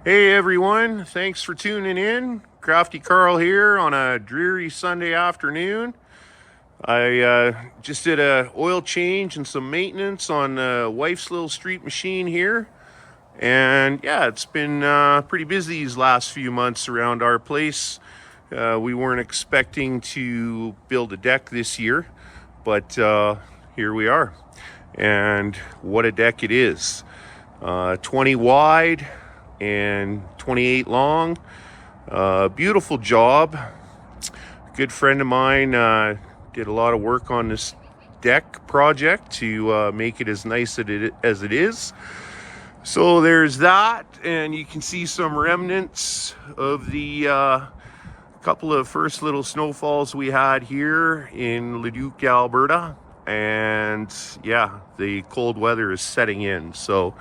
Hey everyone, thanks for tuning in. Crafty Carl here on a dreary Sunday afternoon. I just did a oil change and some maintenance on wife's little street machine here. And yeah, it's been pretty busy these last few months around our place. We weren't expecting to build a deck this year, but here we are. And what a deck it is. 20 wide and 28 long. Beautiful job. Good friend of mine did a lot of work on this deck project to make it as nice as it is. So there's that, and you can see some remnants of the couple of first little snowfalls we had here in Leduc, Alberta. And yeah, the cold weather is setting in. So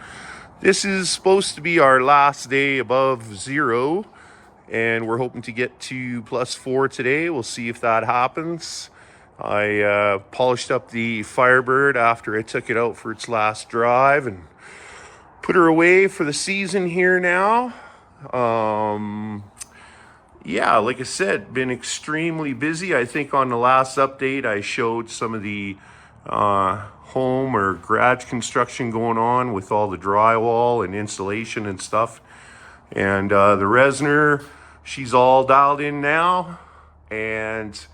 this is supposed to be our last day above zero, and we're hoping to get to +4 today. We'll see if that happens. I polished up the Firebird after I took it out for its last drive and put her away for the season here now. Yeah, like I said, been extremely busy. I think on the last update I showed some of the home or garage construction going on with all the drywall and insulation and stuff. And the Resner, she's all dialed in now and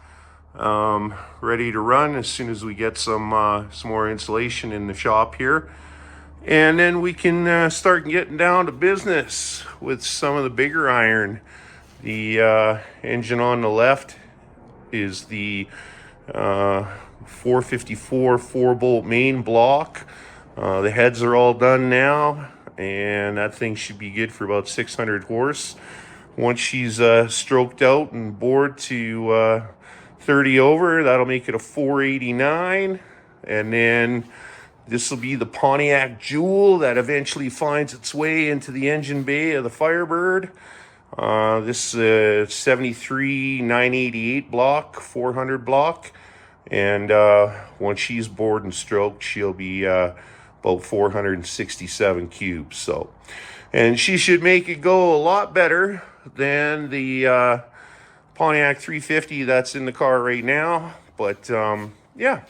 ready to run as soon as we get some more insulation in the shop here. And then we can start getting down to business with some of the bigger iron. The engine on the left is the 454 4-bolt main block. The heads are all done now, and that thing should be good for about 600 horse. Once she's stroked out and bored to 30 over, that'll make it a 489. And then this will be the Pontiac Jewel that eventually finds its way into the engine bay of the Firebird. This 73 988 block, 400 block. And once she's bored and stroked, she'll be about 467 cubes. So, and she should make it go a lot better than the Pontiac 350 that's in the car right now. But yeah,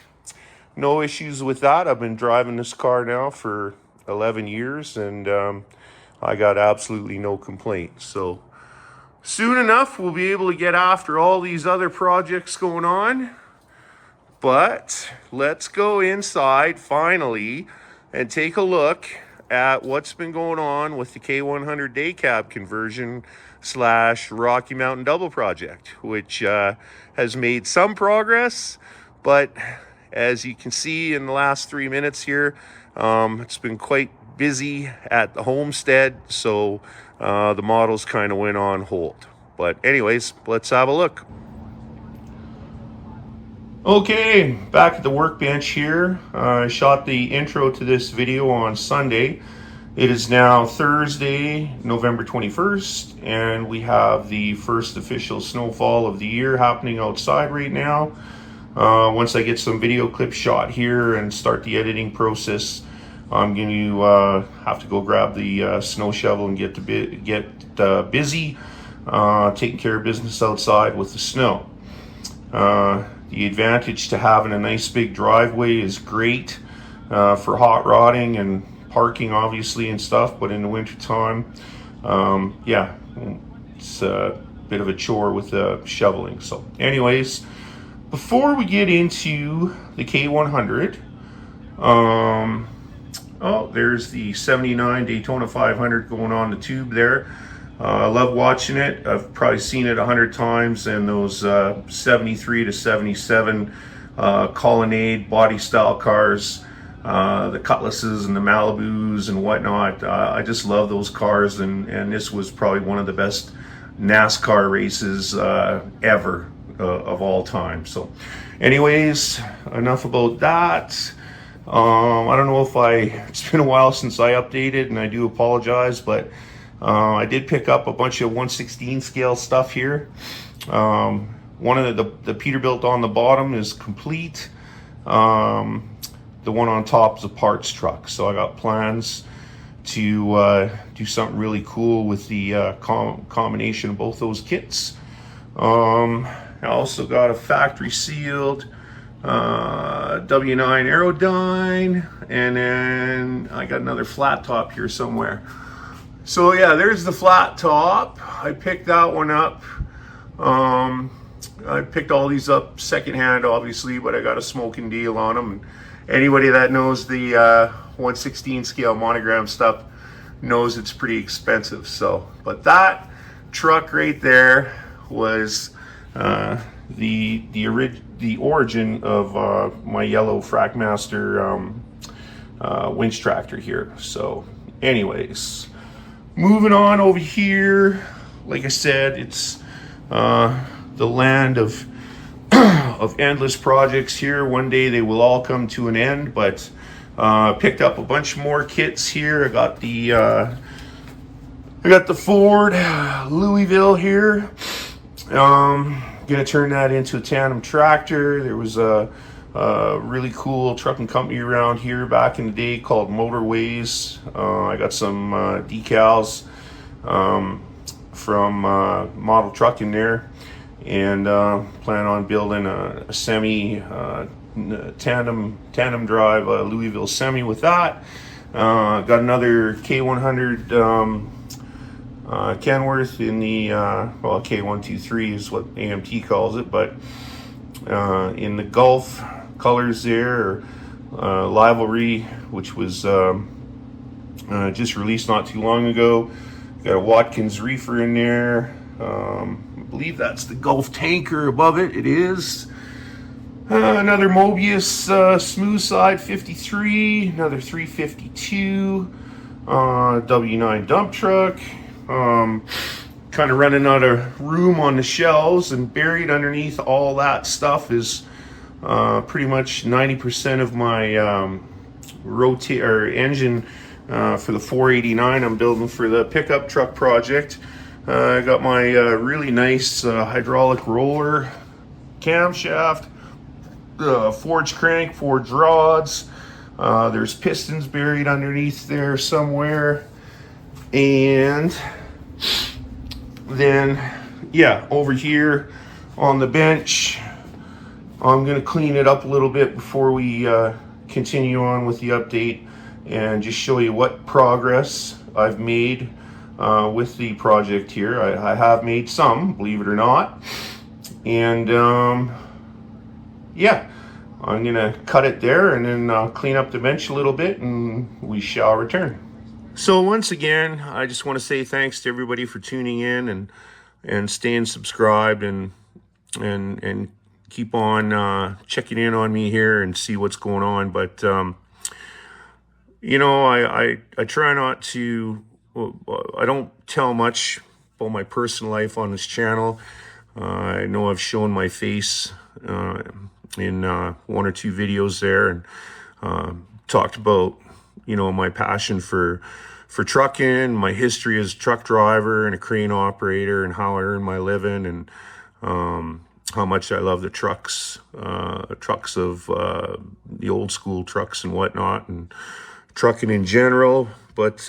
no issues with that. I've been driving this car now for 11 years, and I got absolutely no complaints. So soon enough, we'll be able to get after all these other projects going on. But let's go inside finally and take a look at what's been going on with the K100 day cab conversion / Rocky Mountain Double project, which has made some progress. But as you can see in the last 3 minutes here, it's been quite busy at the homestead. So the models kind of went on hold. But anyways, let's have a look. Okay, back at the workbench here. I shot the intro to this video on Sunday. It is now Thursday, November 21st, and we have the first official snowfall of the year happening outside right now. Once I get some video clips shot here and start the editing process, I'm going to have to go grab the snow shovel and get busy taking care of business outside with the snow. The advantage to having a nice big driveway is great for hot rodding and parking, obviously, and stuff. But in the wintertime, yeah, it's a bit of a chore with the shoveling. So anyways, before we get into the K100, oh, there's the 79 Daytona 500 going on the tube there. I love watching it. I've probably seen it 100 times, and those 73 to 77 Colonnade body style cars, the Cutlasses and the Malibus and whatnot. I just love those cars, and this was probably one of the best NASCAR races ever of all time. So anyways, enough about that. I don't know if it's been a while since I updated, and I do apologize, but I did pick up a bunch of 1/16 scale stuff here. One of the Peterbilt on the bottom is complete. The one on top is a parts truck. So I got plans do something really cool with the combination of both those kits. I also got a factory sealed W9 Aerodyne, and then I got another flat top here somewhere. So yeah, there's the flat top. I picked that one up. I picked all these up secondhand, obviously, but I got a smoking deal on them. And anybody that knows the 1/16 scale monogram stuff knows it's pretty expensive. So, but that truck right there was the origin of my yellow Frackmaster winch tractor here. So, anyways, moving on over here. Like I said, it's the land of of endless projects here. One day they will all come to an end, but picked up a bunch more kits here. I got the Ford Louisville here. Gonna turn that into a tandem tractor. There was a really cool trucking company around here back in the day called Motorways. I got some decals from Model Trucking there, and plan on building a semi tandem drive Louisville semi with that. Got another K100 Kenworth in the well, K123 is what AMT calls it, but in the Gulf colors there, Livery, which was just released not too long ago. Got a Watkins reefer in there. I believe that's the Gulf tanker above it. It is. Another Mobius smooth side 53, another 352, W9 dump truck. Kind of running out of room on the shelves, and buried underneath all that stuff is pretty much 90% of my engine for the 489 I'm building for the pickup truck project. I got my really nice hydraulic roller camshaft, forged crank, forged rods. There's pistons buried underneath there somewhere. And then, yeah, over here on the bench, I'm going to clean it up a little bit before we continue on with the update, and just show you what progress I've made with the project here. I have made some, believe it or not. And yeah, I'm going to cut it there and then clean up the bench a little bit, and we shall return. So once again, I just want to say thanks to everybody for tuning in and staying subscribed, and keep on checking in on me here and see what's going on. But you know, I try not to. I don't tell much about my personal life on this channel. I know I've shown my face in one or two videos there, and talked about, you know, my passion for trucking, my history as a truck driver and a crane operator, and how I earn my living, and how much I love the trucks of the old school trucks and whatnot, and trucking in general. But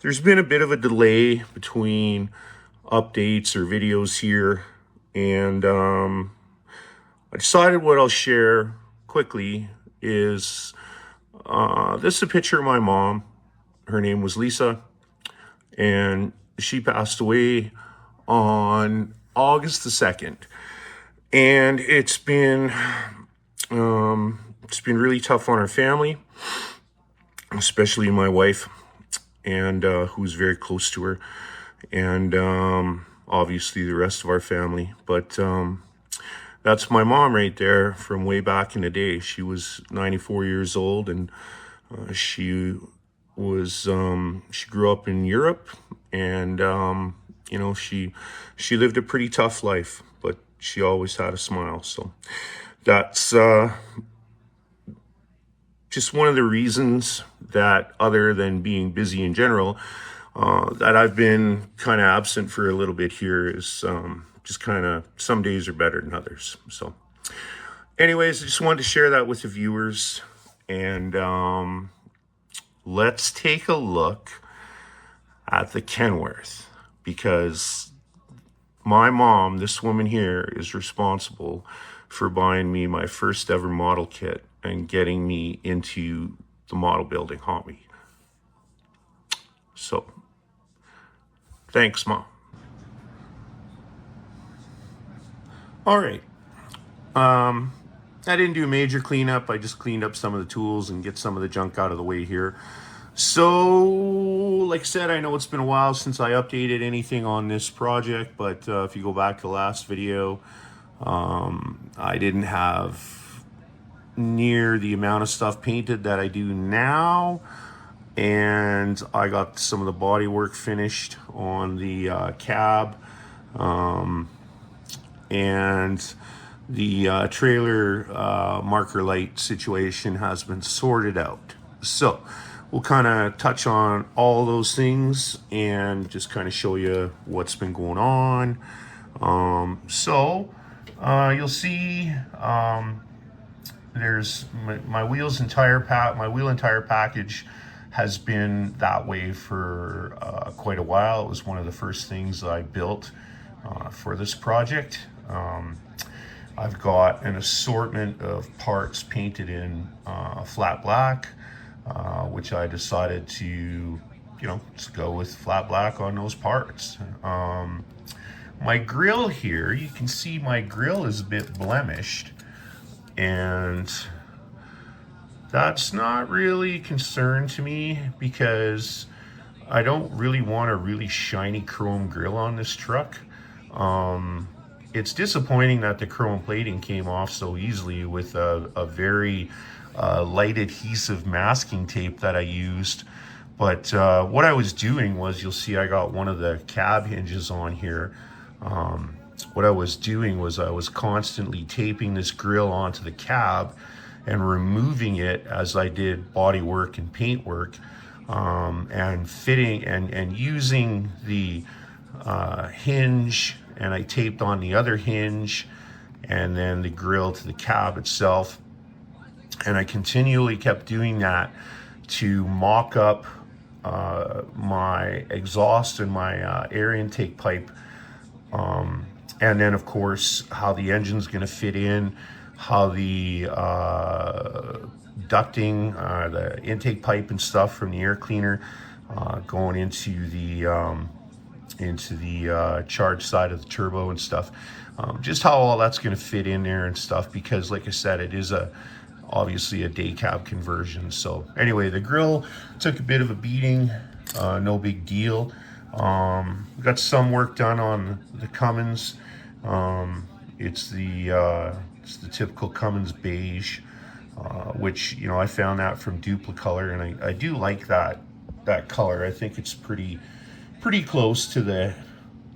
there's been a bit of a delay between updates or videos here, and I decided what I'll share quickly is this is a picture of my mom. Her name was Lisa, and she passed away on August the 2nd. And it's been really tough on our family, especially my wife, and who's very close to her, and obviously the rest of our family. But that's my mom right there from way back in the day. She was 94 years old, and she grew up in Europe, and you know, she lived a pretty tough life, but she always had a smile. So that's just one of the reasons that, other than being busy in general, that I've been kind of absent for a little bit here, is just kind of, some days are better than others. So anyways, I just wanted to share that with the viewers, and let's take a look at the Kenworth, because my mom, this woman here, is responsible for buying me my first ever model kit and getting me into the model building hobby. So, thanks, Mom. All right. I didn't do a major cleanup. I just cleaned up some of the tools and get some of the junk out of the way here. So, like I said, I know it's been a while since I updated anything on this project, but if you go back to the last video, I didn't have near the amount of stuff painted that I do now, and I got some of the body work finished on the cab, and the trailer marker light situation has been sorted out. So we'll kind of touch on all those things and just kind of show you what's been going on. You'll see there's my wheels and tire my wheel and tire package has been that way for quite a while. It was one of the first things I built for this project. I've got an assortment of parts painted in flat black, which I decided to, just go with flat black on those parts. My grill here, you can see my grill is a bit blemished, and that's not really a concern to me because I don't really want a really shiny chrome grill on this truck. It's disappointing that the chrome plating came off so easily with a very light adhesive masking tape that I used. But what I was doing was, you'll see I got one of the cab hinges on here. What I was doing was I was constantly taping this grill onto the cab and removing it as I did body work and paint work, and fitting and using the hinge, and I taped on the other hinge and then the grill to the cab itself. And I continually kept doing that to mock up my exhaust and my air intake pipe. And then of course how the engine's going to fit in, how the ducting, the intake pipe and stuff from the air cleaner going into the charge side of the turbo and stuff. Just how all that's going to fit in there and stuff, because like I said, it is obviously a day cab conversion. So anyway, the grill took a bit of a beating, no big deal. We got some work done on the Cummins. It's the typical Cummins beige, which I found that from Duplicolor, and I do like that color. I think it's pretty close to the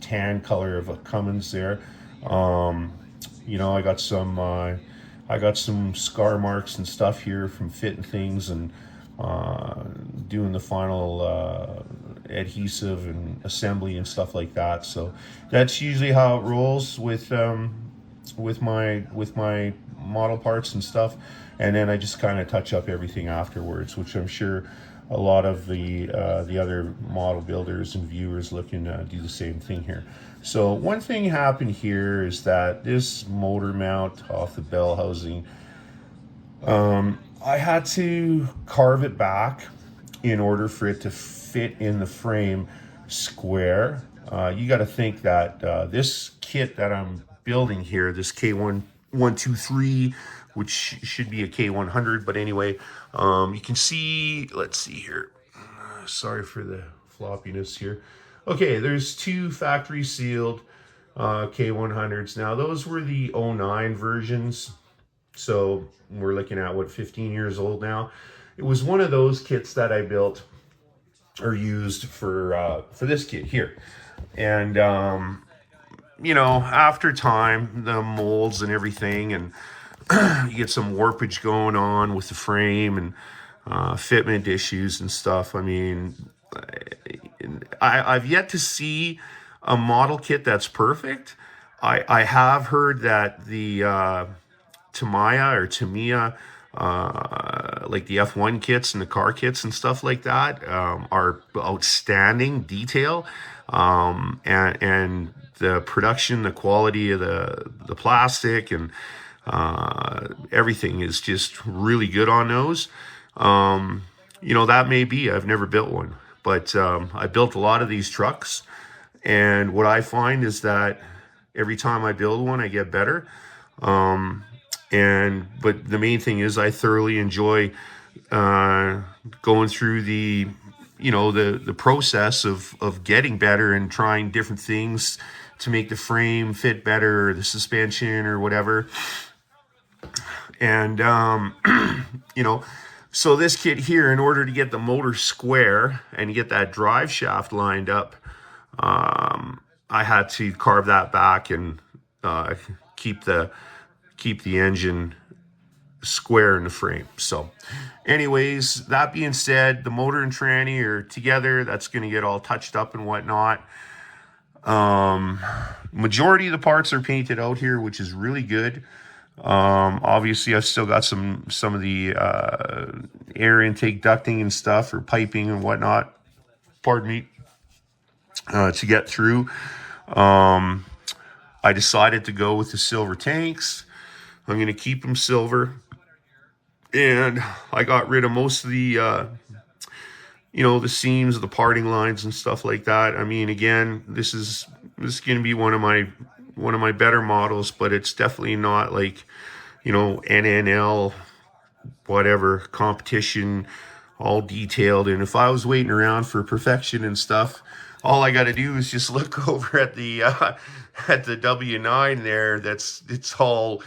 tan color of a Cummins there. I got some scar marks and stuff here from fitting things and doing the final adhesive and assembly and stuff like that. So that's usually how it rolls with my model parts and stuff. And then I just kind of touch up everything afterwards, which I'm sure a lot of the other model builders and viewers looking to do the same thing here. So one thing happened here is that this motor mount off the bell housing, I had to carve it back in order for it to fit in the frame square. You got to think that this kit that I'm building here, this K123, which should be a K100, but anyway, you can see, let's see here. Sorry for the floppiness here. Okay, there's two factory sealed K100s. Now, those were the 09 versions. So we're looking at, 15 years old now. It was one of those kits that I built or used for this kit here. And, after time, the molds and everything, and you get some warpage going on with the frame and fitment issues and stuff. I mean, I've yet to see a model kit that's perfect. I have heard that the Tamiya like the F1 kits and the car kits and stuff like that are outstanding detail, and the production, the quality of the plastic and everything is just really good on those. That may be, I've never built one, but I built a lot of these trucks, and what I find is that every time I build one, I get better. But the main thing is I thoroughly enjoy going through the process of getting better and trying different things to make the frame fit better, or the suspension or whatever. And so this kit here, in order to get the motor square and get that drive shaft lined up, I had to carve that back and keep the engine square in the frame. So anyways, that being said, the motor and tranny are together. That's going to get all touched up and whatnot. Majority of the parts are painted out here, which is really good. Obviously I've still got some of the air intake ducting and stuff, or piping and whatnot, pardon me, to get through. I decided to go with the silver tanks. I'm going to keep them silver, and I got rid of most of the the seams, the parting lines and stuff like that. I mean, again, this is going to be one of my better models, but it's definitely not like, NNL, whatever, competition, all detailed. And if I was waiting around for perfection and stuff, all I got to do is just look over at the W9 there. It's all,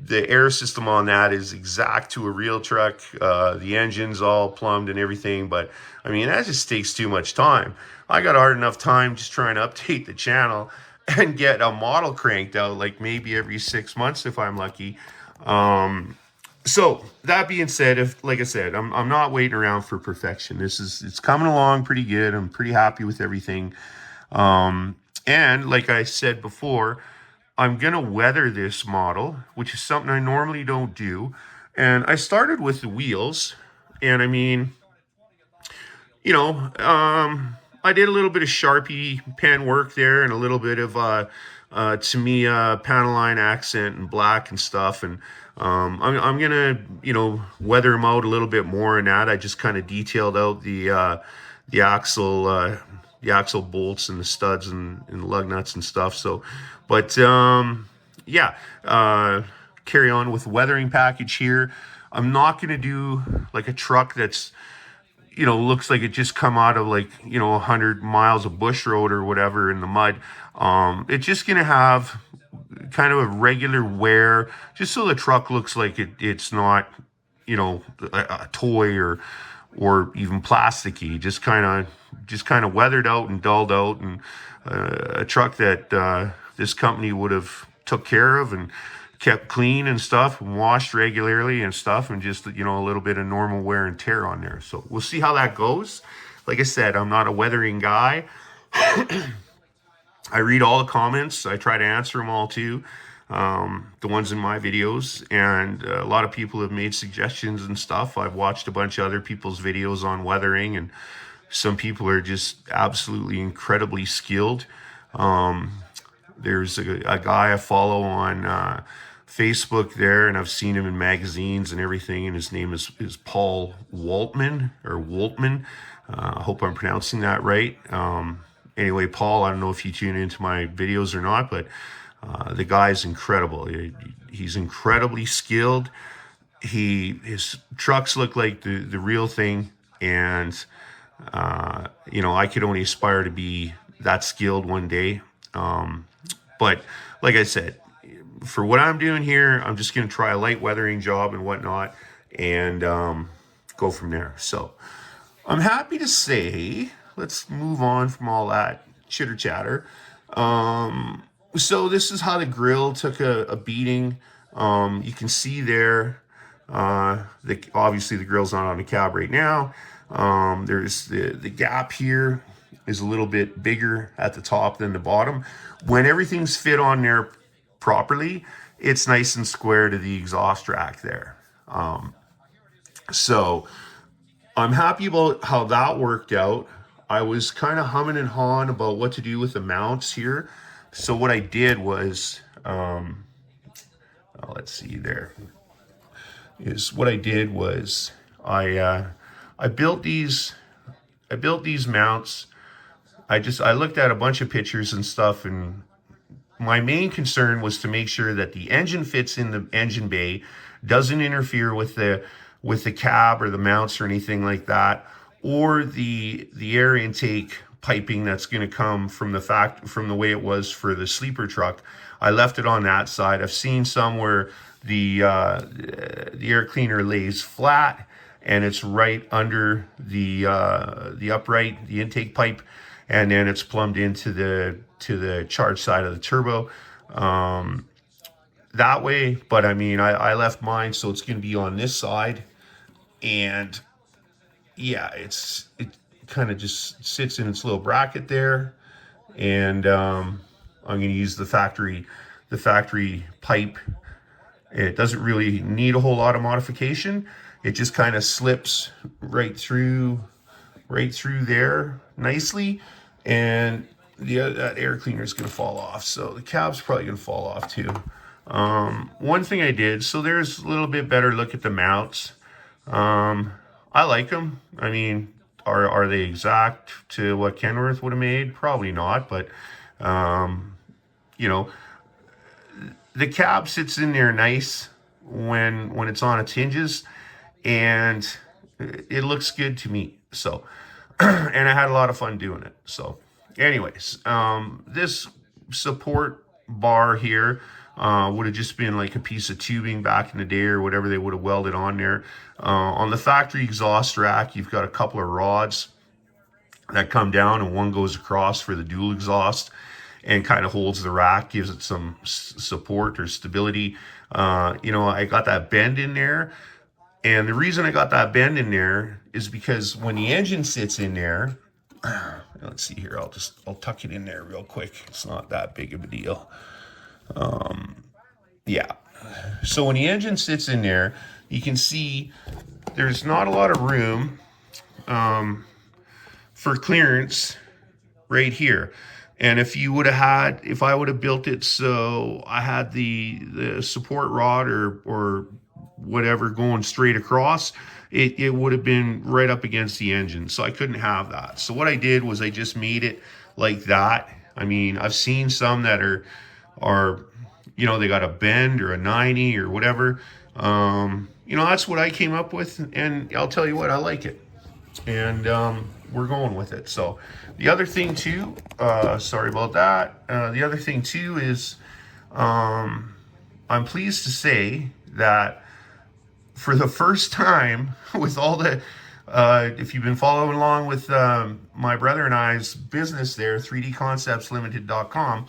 the air system on that is exact to a real truck. The engine's all plumbed and everything, but I mean, that just takes too much time. I got hard enough time just trying to update the channel and get a model cranked out, like maybe every 6 months if I'm lucky. So that being said, like I said, I'm not waiting around for perfection. It's coming along pretty good. I'm pretty happy with everything. And like I said before, I'm going to weather this model, which is something I normally don't do. And I started with the wheels, and I mean, I did a little bit of Sharpie pen work there, and a little bit of Tamiya panel line accent and black and stuff. And I'm gonna weather them out a little bit more in that. I just kind of detailed out the axle bolts and the studs and lug nuts and stuff. So, but yeah, carry on with the weathering package here. I'm not gonna do like a truck that's looks like it just come out of 100 miles of bush road or whatever in the mud. It's just gonna have kind of a regular wear, just so the truck looks like it's not a toy or even plasticky. Just kind of weathered out and dulled out, and a truck that this company would have took care of and kept clean and stuff, and washed regularly and stuff, and just a little bit of normal wear and tear on there. So we'll see how that goes. Like I said, I'm not a weathering guy. I read all the comments. I try to answer them all too, the ones in my videos, and a lot of people have made suggestions and stuff. I've watched a bunch of other people's videos on weathering, and some people are just absolutely incredibly skilled. There's a guy I follow on Facebook there, and I've seen him in magazines and everything, and his name is Paul Waltman, or Woltman. I hope I'm pronouncing that right. Anyway, Paul, I don't know if you tune into my videos or not, but the guy's incredible. He's incredibly skilled. His trucks look like the real thing, and I could only aspire to be that skilled one day. But like I said, for what I'm doing here, I'm just going to try a light weathering job and whatnot, and go from there. So I'm happy to say, let's move on from all that chitter chatter. So this is how the grill took a beating. You can see there, obviously the grill's not on the cab right now. There's the gap here is a little bit bigger at the top than the bottom. When everything's fit on there properly, it's nice and square to the exhaust rack there. So I'm happy about how that worked out. I was kind of humming and hawing about what to do with the mounts here. So what I did was, let's see there, is what I did was I built these mounts. I looked at a bunch of pictures and stuff, and my main concern was to make sure that the engine fits in the engine bay, doesn't interfere with the cab or the mounts or anything like that, or the air intake piping that's going to come from the way it was for the sleeper truck. I left it on that side. I've seen some where the air cleaner lays flat and it's right under the upright, the intake pipe, and then it's plumbed into the charge side of the turbo that way. But I mean, I left mine so it's going to be on this side, and yeah, it kind of just sits in its little bracket there, and I'm going to use the factory pipe. It doesn't really need a whole lot of modification. It just kind of slips right through there nicely, and that air cleaner is going to fall off. So the cab's probably going to fall off too. One thing I did, so there's a little bit better look at the mounts. I like them. I mean, are they exact to what Kenworth would have made? Probably not, but you know, the cab sits in there nice when it's on its hinges, and it looks good to me. So, and I had a lot of fun doing it. So, anyways, this support bar here would have just been like a piece of tubing back in the day or whatever they would have welded on there. On the factory exhaust rack, you've got a couple of rods that come down, and one goes across for the dual exhaust and kind of holds the rack, gives it some support or stability. I got that bend in there. And the reason I got that bend in there is because when the engine sits in there, let's see here, I'll tuck it in there real quick. It's not that big of a deal. Yeah. So when the engine sits in there, you can see there's not a lot of room for clearance right here. And if I would have built it so I had the support rod or whatever going straight across, it would have been right up against the engine. So I couldn't have that. So what I did was I just made it like that. I mean, I've seen some that are they got a bend or a 90 or whatever. That's what I came up with, and I'll tell you what, I like it. And we're going with it. So the other thing too, sorry about that. The other thing too is I'm pleased to say that for the first time with all the, if you've been following along with my brother and I's business there, 3dconceptslimited.com,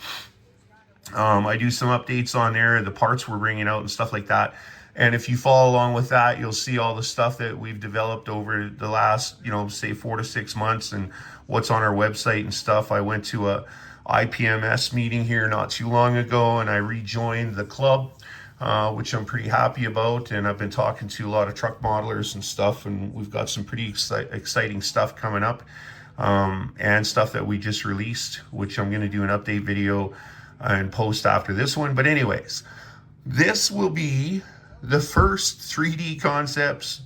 I do some updates on there, the parts we're bringing out and stuff like that. And if you follow along with that, you'll see all the stuff that we've developed over the last, say 4 to 6 months and what's on our website and stuff. I went to a IPMS meeting here not too long ago, and I rejoined the club, which I'm pretty happy about. And I've been talking to a lot of truck modelers and stuff, and we've got some pretty exciting stuff coming up, and stuff that we just released, which I'm going to do an update video and post after this one. But anyways, this will be the first 3D Concepts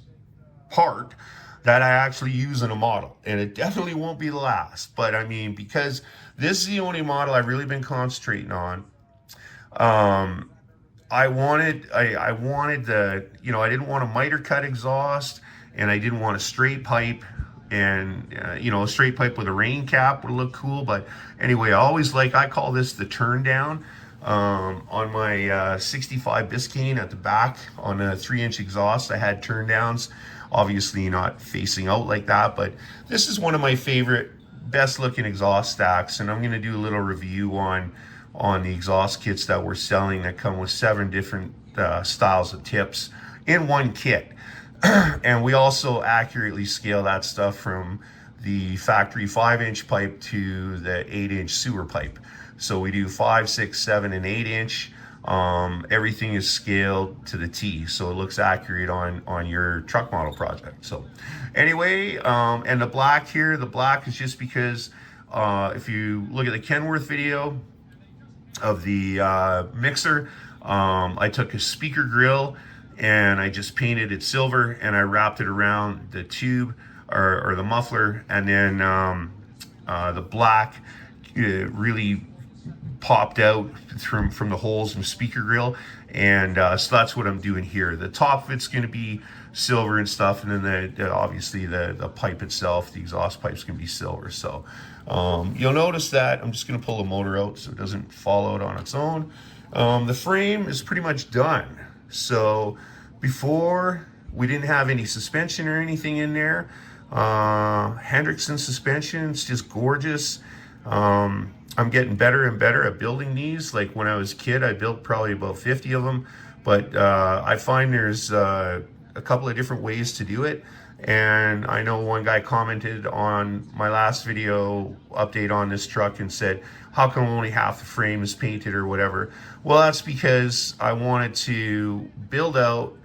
part that I actually use in a model, and it definitely won't be the last. But I mean, because this is the only model I've really been concentrating on, I wanted the, I didn't want a miter cut exhaust, and I didn't want a straight pipe, and a straight pipe with a rain cap would look cool. But anyway, I call this the turn down. On my 65 Biscayne at the back on a 3-inch exhaust, I had turn downs, obviously not facing out like that, but this is one of my favorite, best looking exhaust stacks, and I'm going to do a little review on the exhaust kits that we're selling that come with 7 different styles of tips in one kit. And we also accurately scale that stuff from the factory 5-inch pipe to the 8-inch sewer pipe. So we do 5, 6, 7, and 8-inch. everything is scaled to the T, so it looks accurate on your truck model project. So anyway, and the black here, the black is just because if you look at the Kenworth video of the mixer, I took a speaker grill and I just painted it silver and I wrapped it around the tube or the muffler, and then the black really popped out from the holes in the speaker grill, and so that's what I'm doing here. The top of it's going to be silver and stuff, and then obviously the pipe itself, the exhaust pipe's going to be silver. So you'll notice that I'm just going to pull the motor out so it doesn't fall out on its own. The frame is pretty much done. So before, we didn't have any suspension or anything in there. Hendrickson suspension, it's just gorgeous. I'm getting better and better at building these. Like when I was a kid, I built probably about 50 of them, but I find there's a couple of different ways to do it. And I know one guy commented on my last video update on this truck and said, how come only half the frame is painted or whatever? Well, that's because I wanted to build out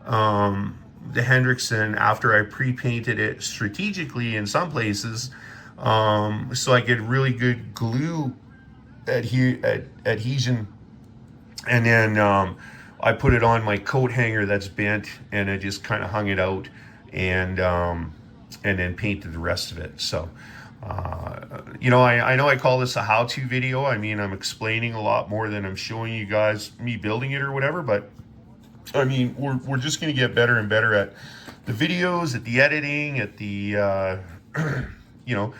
the Hendrickson after I pre-painted it strategically in some places, so I get really good glue adhesion, and then I put it on my coat hanger that's bent, and I just kind of hung it out, and then painted the rest of it. So you know, I know I call this a how-to video. I mean, I'm explaining a lot more than I'm showing you guys me building it or whatever, but I mean, we're just going to get better and better at the videos, at the editing, at the you know,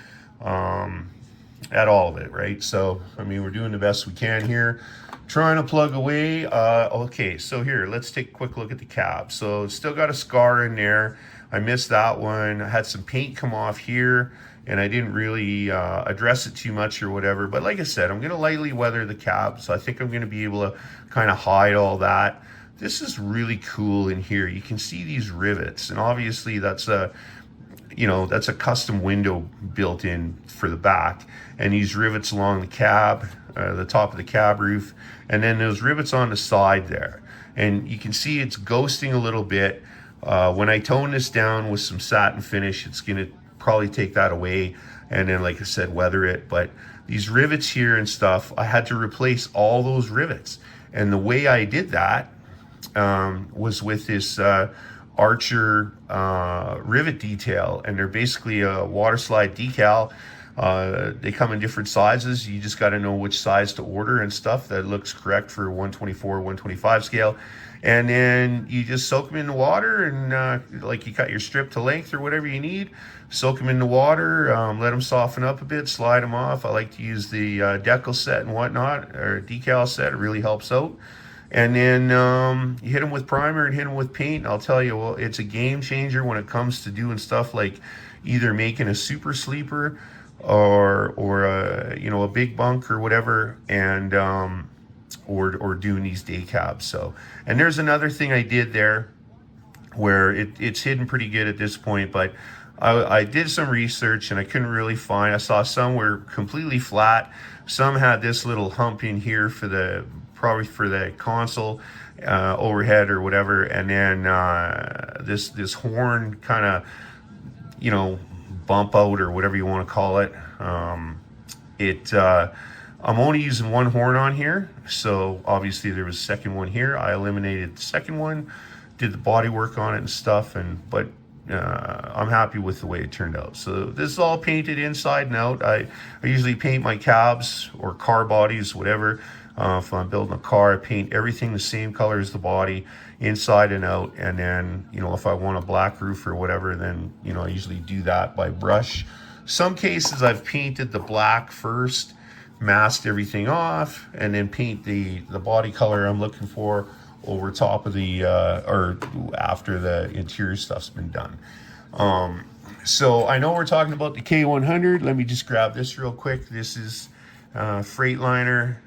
at all of it, right? So I mean, we're doing the best we can here, trying to plug away. Okay, so here, let's take a quick look at the cab. So it's still got a scar in there. I missed that one. I had some paint come off here, and I didn't really address it too much or whatever. But like I said, I'm going to lightly weather the cab, so I think I'm going to be able to kind of hide all that. This is really cool in here. You can see these rivets, and obviously that's a, you know, that's a custom window built in for the back, and these rivets along the cab, the top of the cab roof, and then those rivets on the side there. And you can see it's ghosting a little bit. When I tone this down with some satin finish, it's going to probably take that away, and then, like I said, weather it. But these rivets here and stuff, I had to replace all those rivets, and the way I did that was with this Archer rivet detail, and they're basically a water slide decal. They come in different sizes. You just got to know which size to order and stuff that looks correct for 124, 125 scale. And then you just soak them in the water, and like you cut your strip to length or whatever you need, soak them in the water, let them soften up a bit, slide them off. I like to use the decal set and whatnot, or decal set. It really helps out. And then you hit them with primer and hit them with paint. I'll tell you, well, it's a game changer when it comes to doing stuff like either making a super sleeper or a, you know, a big bunk or whatever, and or doing these day cabs. So, and there's another thing I did there where it's hidden pretty good at this point, but I did some research and I couldn't really find. I saw some were completely flat. Some had this little hump in here for the, probably for the console overhead or whatever, and then this horn kind of, you know, bump out or whatever you want to call it. I'm only using one horn on here, so obviously there was a second one here. I eliminated the second one, did the body work on it and stuff, but I'm happy with the way it turned out. So this is all painted inside and out. I usually paint my cabs or car bodies, whatever. If I'm building a car, I paint everything the same color as the body, inside and out. And then, you know, if I want a black roof or whatever, then, you know, I usually do that by brush. Some cases I've painted the black first, masked everything off, and then paint the body color I'm looking for over top of the, or after the interior stuff's been done. So I know we're talking about the K100. Let me just grab this real quick. This is Freightliner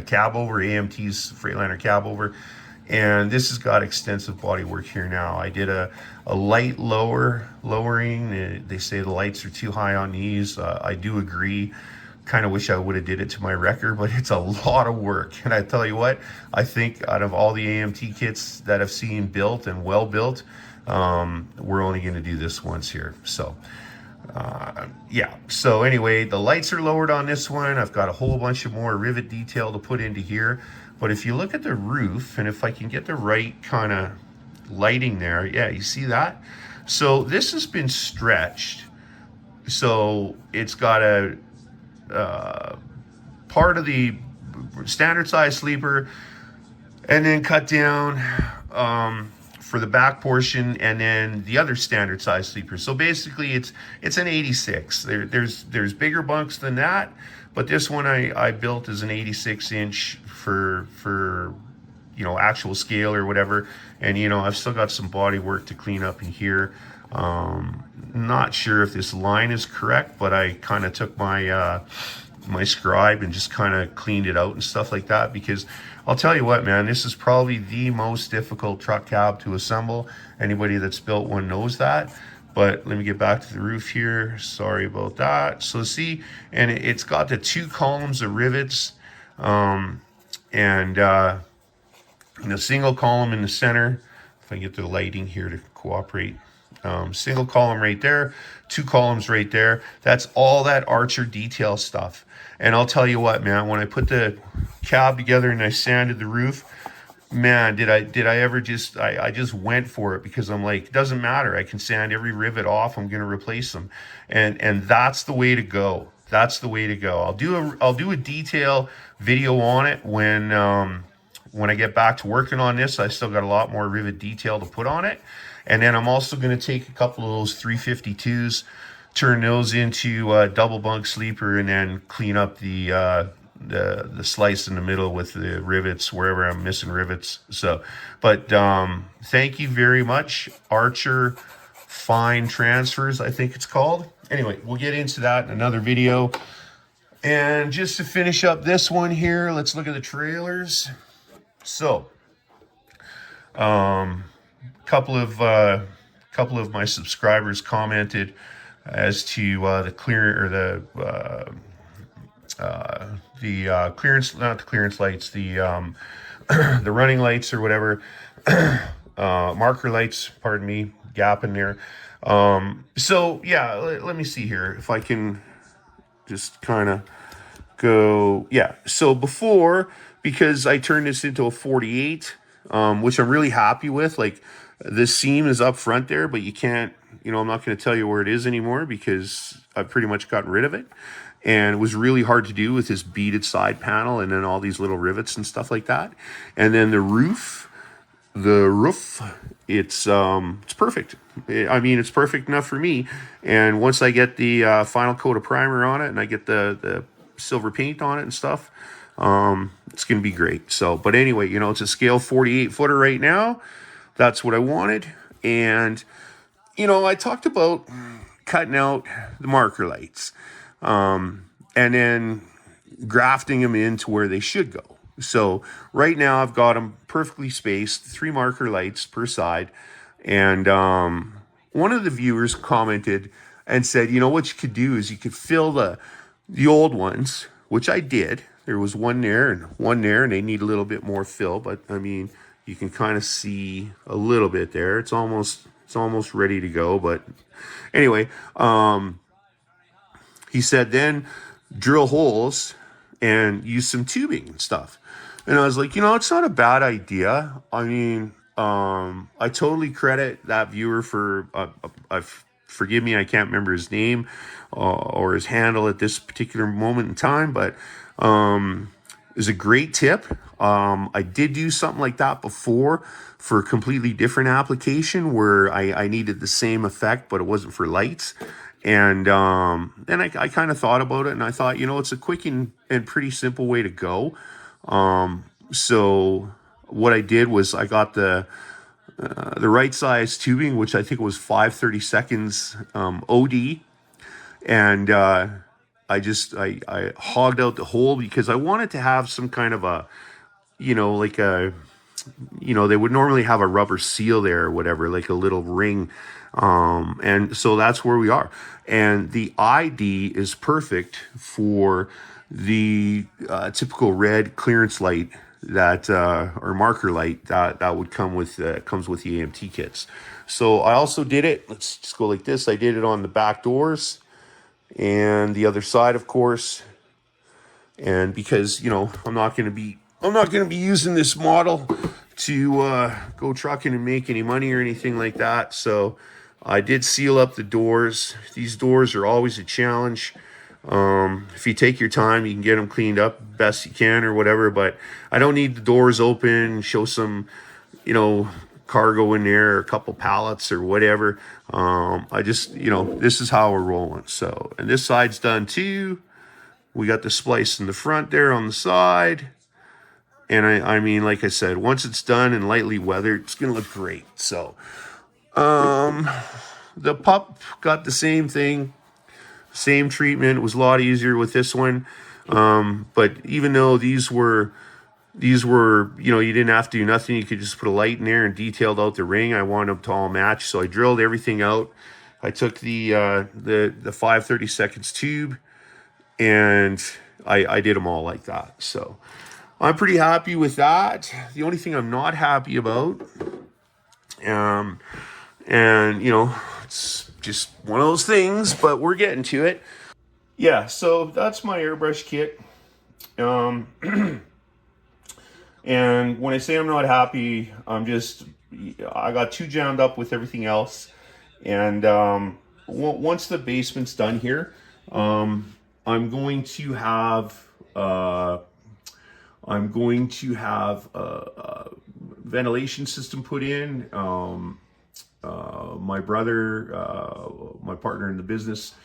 cab over, AMT's Freightliner cab over, and this has got extensive body work here now. I did a light lowering. They say the lights are too high on these. I do agree. kind of wish I would have did it to my wrecker, but it's a lot of work. And I tell you what, I think out of all the AMT kits that I've seen built and well built, we're only going to do this once here. So yeah, so anyway, the lights are lowered on this one. I've got a whole bunch of more rivet detail to put into here. But if you look at the roof, and if I can get the right kind of lighting there, yeah, you see that? So this has been stretched. So it's got a part of the standard size sleeper, and then cut down for the back portion, and then the other standard size sleeper. So basically it's an 86. There's bigger bunks than that, but this one I built as an 86 inch for you know, actual scale or whatever. And you know, I've still got some body work to clean up in here. Not sure if this line is correct, but I kind of took my my scribe and just kind of cleaned it out and stuff like that, because I'll tell you what, man, this is probably the most difficult truck cab to assemble. Anybody that's built one knows that. But let me get back to the roof here. Sorry about that. So see, and it's got the 2 columns of rivets, and a single column in the center. If I can get the lighting here to cooperate. Single column right there, 2 columns right there. That's all that Archer detail stuff. And I'll tell you what, man, when I put the cab together and I sanded the roof, man, did I ever just, I just went for it, because I'm like, it doesn't matter. I can sand every rivet off. I'm going to replace them. And that's the way to go. That's the way to go. I'll do a detail video on it when I get back to working on this. I still got a lot more rivet detail to put on it. And then I'm also going to take a couple of those 352s, turn those into a double bunk sleeper, and then clean up the slice in the middle with the rivets wherever I'm missing rivets. So, but thank you very much, Archer Fine Transfers, I think it's called. Anyway, we'll get into that in another video. And just to finish up this one here, let's look at the trailers. So, couple of my subscribers commented as to the clearance, not the clearance lights, the the running lights or whatever, marker lights, pardon me, gap in there. So yeah, let me see here if I can just kind of go. Yeah, so before, because I turned this into a 48, which I'm really happy with. Like, this seam is up front there, but you can't, you know, I'm not going to tell you where it is anymore because I've pretty much gotten rid of it. And it was really hard to do with this beaded side panel and then all these little rivets and stuff like that. And then the roof, it's perfect. I mean, it's perfect enough for me. And once I get the final coat of primer on it and I get the silver paint on it and stuff, it's going to be great. So, but anyway, you know, it's a scale 48 footer right now. That's what I wanted. And, you know, I talked about cutting out the marker lights, and then grafting them into where they should go. So right now I've got them perfectly spaced, 3 marker lights per side. And one of the viewers commented and said, you know, what you could do is you could fill the old ones, which I did. There was one there, and they need a little bit more fill, but I mean, you can kind of see a little bit there. It's almost ready to go. But anyway, he said then drill holes and use some tubing and stuff. And I was like, you know, it's not a bad idea. I mean, I totally credit that viewer for, forgive me, I can't remember his name or his handle at this particular moment in time, but it was a great tip. I did do something like that before for a completely different application where I needed the same effect, but it wasn't for lights. And then I kind of thought about it, and I thought, you know, it's a quick and pretty simple way to go. So what I did was I got the right size tubing, which I think was 5/32 OD, and I hogged out the hole because I wanted to have some kind of a, you know, like a you know, they would normally have a rubber seal there or whatever, like a little ring. And so that's where we are. And the ID is perfect for the typical red clearance light that or marker light that would come with comes with the AMT kits. So I also did it. Let's just go like this. I did it on the back doors and the other side, of course. And because, you know, I'm not going to be using this model to go trucking and make any money or anything like that. So I did seal up the doors. These doors are always a challenge. If you take your time, you can get them cleaned up best you can or whatever, but I don't need the doors open, show some, you know, cargo in there, a couple pallets or whatever. I just, you know, this is how we're rolling. So, and this side's done too. We got the splice in the front there on the side. And I mean, like I said, once it's done and lightly weathered, it's going to look great. So, the pup got the same thing, same treatment. It was a lot easier with this one. But even though these were, you know, you didn't have to do nothing. You could just put a light in there and detailed out the ring. I wanted them to all match. So I drilled everything out. I took the 5/32 tube and I did them all like that. So I'm pretty happy with that. The only thing I'm not happy about, and you know, it's just one of those things, but we're getting to it. Yeah, so that's my airbrush kit. And when I say I'm not happy, I got too jammed up with everything else. And once the basement's done here, I'm going to have a ventilation system put in. My brother, my partner in the business,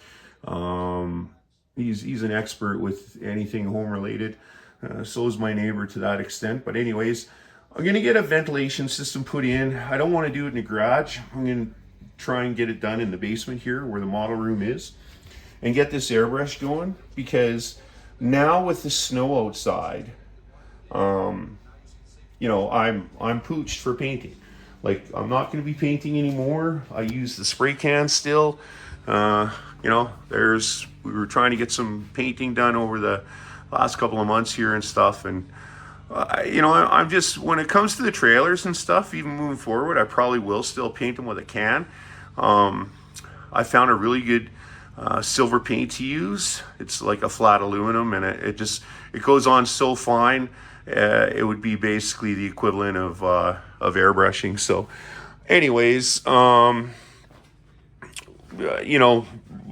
he's an expert with anything home related. So is my neighbor to that extent. But anyways, I'm going to get a ventilation system put in. I don't want to do it in the garage. I'm going to try and get it done in the basement here where the model room is and get this airbrush going, because now with the snow outside, you know, I'm pooched for painting. Like, I'm not going to be painting anymore. I use the spray can still. You know, we were trying to get some painting done over the last couple of months here and stuff. And, you know, I'm just, when it comes to the trailers and stuff, even moving forward, I probably will still paint them with a can. I found a really good silver paint to use. It's like a flat aluminum, and it goes on so fine. It would be basically the equivalent of airbrushing. So anyways, you know,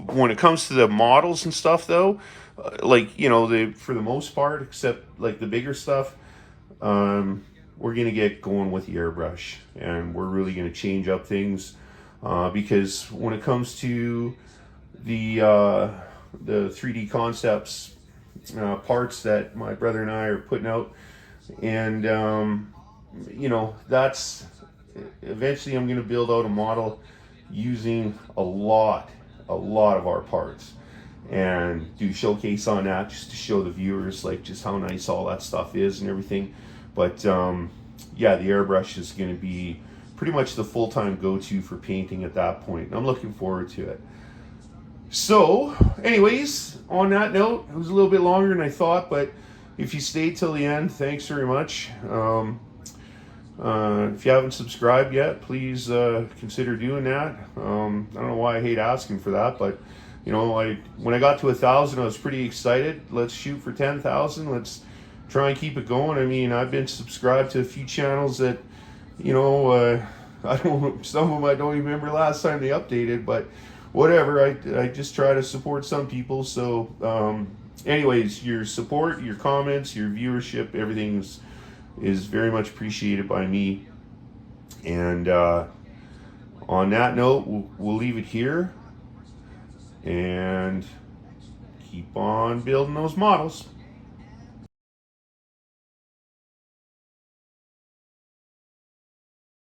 when it comes to the models and stuff though, like, you know, for the most part, except like the bigger stuff, we're going to get going with the airbrush, and we're really going to change up things, because when it comes to the 3D concepts, parts that my brother and I are putting out, and you know, that's eventually I'm going to build out a model using a lot of our parts and do showcase on that, just to show the viewers like just how nice all that stuff is and everything. But yeah, the airbrush is going to be pretty much the full-time go-to for painting at that point, and I'm looking forward to it. So anyways, on that note, it was a little bit longer than I thought, but if you stayed till the end, thanks very much. If you haven't subscribed yet, please consider doing that. I don't know why I hate asking for that, but you know, when I got to 1,000, I was pretty excited. Let's shoot for 10,000. Let's try and keep it going. I mean, I've been subscribed to a few channels that, you know, some of them I don't even remember last time they updated, but whatever. I just try to support some people. So anyways, your support, your comments, your viewership, everything is very much appreciated by me. And on that note, we'll leave it here and keep on building those models.